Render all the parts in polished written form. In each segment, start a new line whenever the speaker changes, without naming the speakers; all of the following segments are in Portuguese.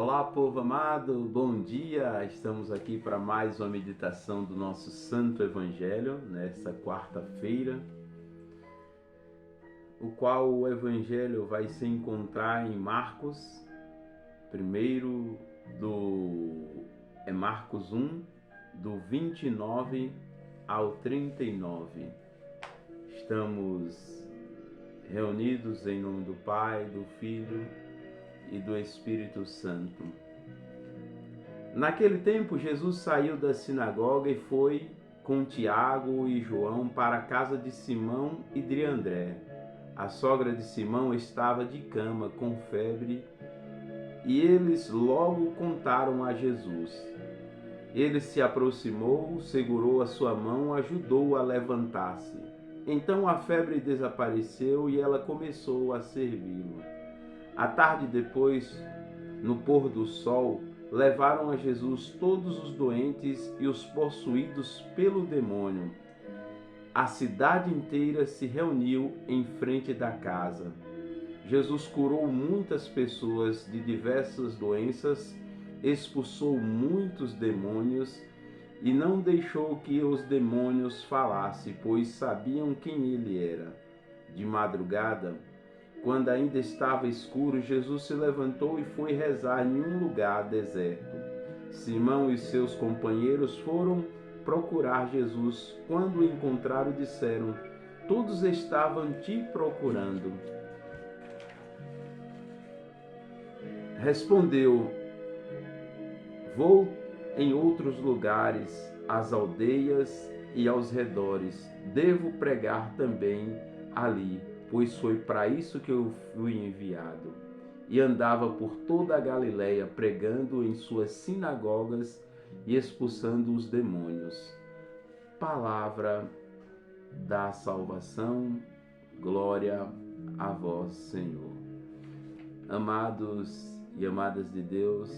Olá, povo amado, bom dia! Estamos aqui para mais uma meditação do nosso Santo Evangelho, nessa quarta-feira, o qual o Evangelho vai se encontrar em Marcos, primeiro é Marcos 1, do 29 ao 39. Estamos reunidos em nome do Pai, do Filho e do Espírito Santo. Naquele tempo, Jesus saiu da sinagoga e foi com Tiago e João para a casa de Simão e de André. A sogra de Simão estava de cama com febre e eles logo contaram a Jesus. Ele se aproximou, segurou a sua mão, ajudou-o a levantar-se. Então a febre desapareceu e ela começou a servi-lo. À tarde depois, no pôr do sol, levaram a Jesus todos os doentes e os possuídos pelo demônio. A cidade inteira se reuniu em frente da casa. Jesus curou muitas pessoas de diversas doenças, expulsou muitos demônios e não deixou que os demônios falassem, pois sabiam quem ele era. De madrugada, quando ainda estava escuro, Jesus se levantou e foi rezar em um lugar deserto. Simão e seus companheiros foram procurar Jesus. Quando o encontraram, disseram: todos estavam te procurando. Respondeu: vou em outros lugares, às aldeias e aos redores. Devo pregar também ali, pois foi para isso que eu fui enviado. E andava por toda a Galiléia, pregando em suas sinagogas e expulsando os demônios. Palavra da salvação, glória a vós, Senhor. Amados e amadas de Deus,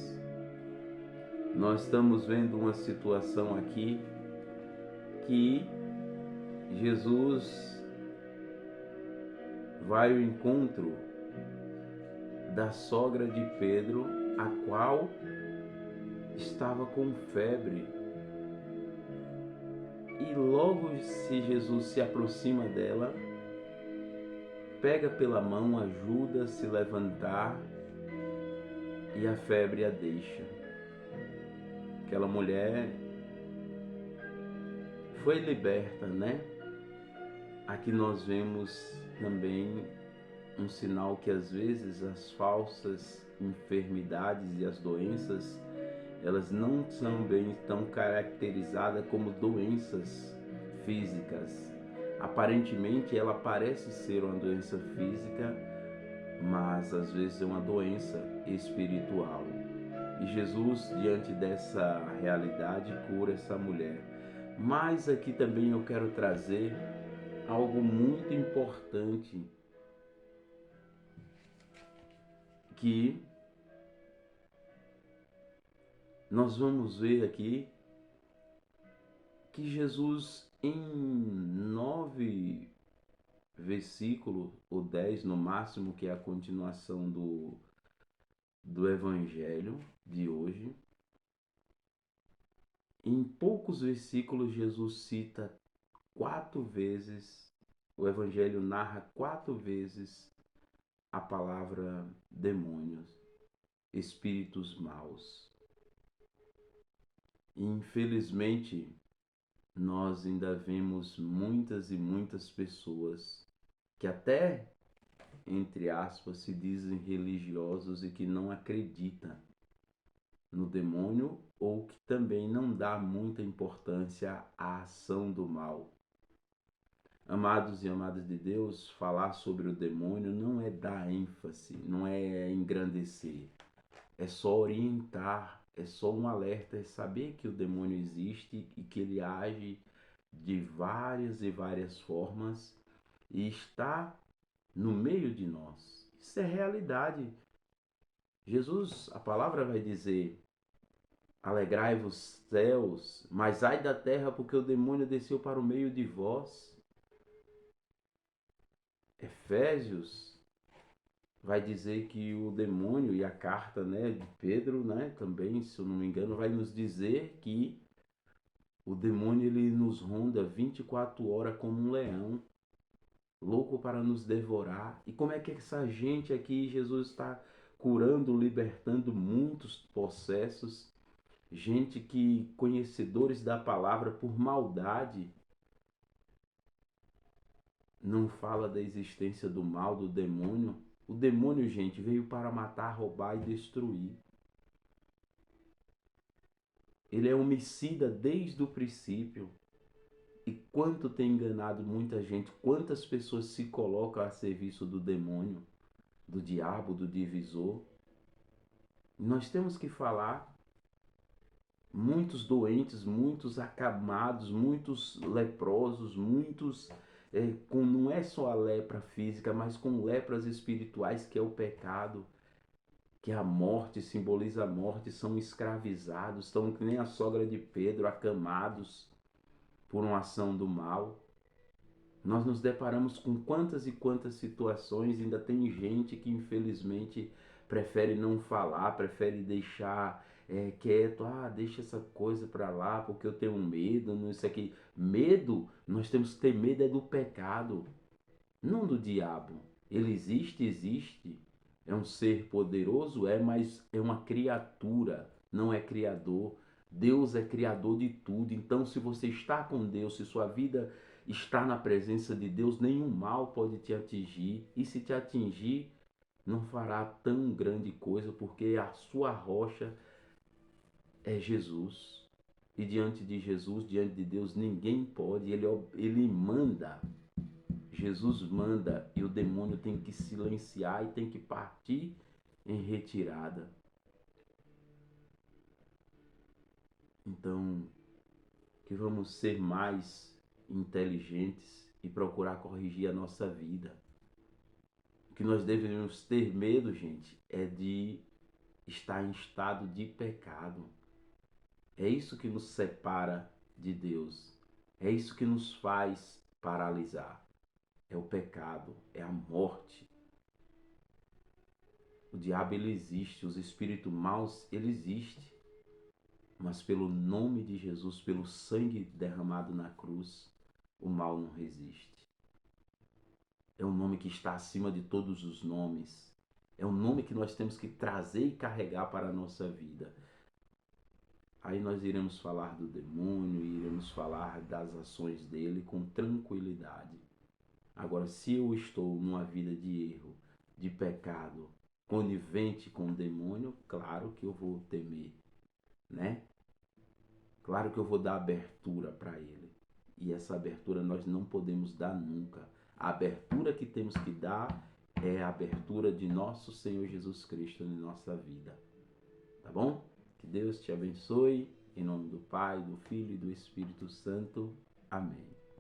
nós estamos vendo uma situação aqui que Jesus vai ao encontro da sogra de Pedro, a qual estava com febre. E logo se Jesus se aproxima dela, pega pela mão, ajuda a se levantar e a febre a deixa. Aquela mulher foi liberta, né? Aqui nós vemos também um sinal que às vezes as falsas enfermidades e as doenças, elas não são bem tão caracterizadas como doenças físicas. Aparentemente ela parece ser uma doença física, mas às vezes é uma doença espiritual. E Jesus, diante dessa realidade, cura essa mulher. Mas aqui também eu quero trazer algo muito importante que nós vamos ver aqui, que Jesus em 9 versículos, ou 10 no máximo, que é a continuação do Evangelho de hoje, em poucos versículos Jesus cita 4 vezes, o Evangelho narra 4 vezes a palavra demônios, espíritos maus. Infelizmente, nós ainda vemos muitas e muitas pessoas que até, entre aspas, se dizem religiosos e que não acreditam no demônio ou que também não dá muita importância à ação do mal. Amados e amadas de Deus, falar sobre o demônio não é dar ênfase, não é engrandecer, é só orientar, é só um alerta, é saber que o demônio existe e que ele age de várias e várias formas e está no meio de nós. Isso é realidade. Jesus, a palavra vai dizer: alegrai-vos céus, mas ai da terra, porque o demônio desceu para o meio de vós. Efésios vai dizer que o demônio, e a carta, né, de Pedro, né, também, se eu não me engano, vai nos dizer que o demônio ele nos ronda 24 horas como um leão, louco para nos devorar. E como é que essa gente aqui, Jesus está curando, libertando muitos possessos, gente que conhecedores da palavra por maldade, não fala da existência do mal, do demônio. O demônio, gente, veio para matar, roubar e destruir. Ele é homicida desde o princípio. E quanto tem enganado muita gente, quantas pessoas se colocam a serviço do demônio, do diabo, do divisor. Nós temos que falar, muitos doentes, muitos acamados, muitos leprosos, muitos com não é só a lepra física, mas com lepras espirituais, que é o pecado, que a morte simboliza a morte, são escravizados, estão que nem a sogra de Pedro, acamados por uma ação do mal. Nós nos deparamos com quantas e quantas situações, ainda tem gente que infelizmente prefere não falar, prefere deixar quieto, deixa essa coisa para lá porque eu tenho medo, não isso aqui. Medo, nós temos que ter medo é do pecado, não do diabo. Ele existe, existe, é um ser poderoso, mas é uma criatura, não é criador. Deus é criador de tudo. Então, se você está com Deus, se sua vida está na presença de Deus, nenhum mal pode te atingir. E se te atingir, não fará tão grande coisa, porque a sua rocha é Jesus. E diante de Jesus, diante de Deus, ninguém pode. Ele manda. Jesus manda e o demônio tem que silenciar e tem que partir em retirada. Então, que vamos ser mais inteligentes e procurar corrigir a nossa vida. O que nós devemos ter medo, gente, é de estar em estado de pecado. É isso que nos separa de Deus. É isso que nos faz paralisar. É o pecado, é a morte. O diabo ele existe, os espíritos maus ele existe, mas pelo nome de Jesus, pelo sangue derramado na cruz, o mal não resiste. É um nome que está acima de todos os nomes. É um nome que nós temos que trazer e carregar para a nossa vida. Aí nós iremos falar do demônio, iremos falar das ações dele com tranquilidade. Agora, se eu estou numa vida de erro, de pecado, conivente com o demônio, claro que eu vou temer, né? Claro que eu vou dar abertura para ele. E essa abertura nós não podemos dar nunca. A abertura que temos que dar é a abertura de nosso Senhor Jesus Cristo em nossa vida. Tá bom? Que Deus te abençoe. Em nome do Pai, do Filho e do Espírito Santo. Amém.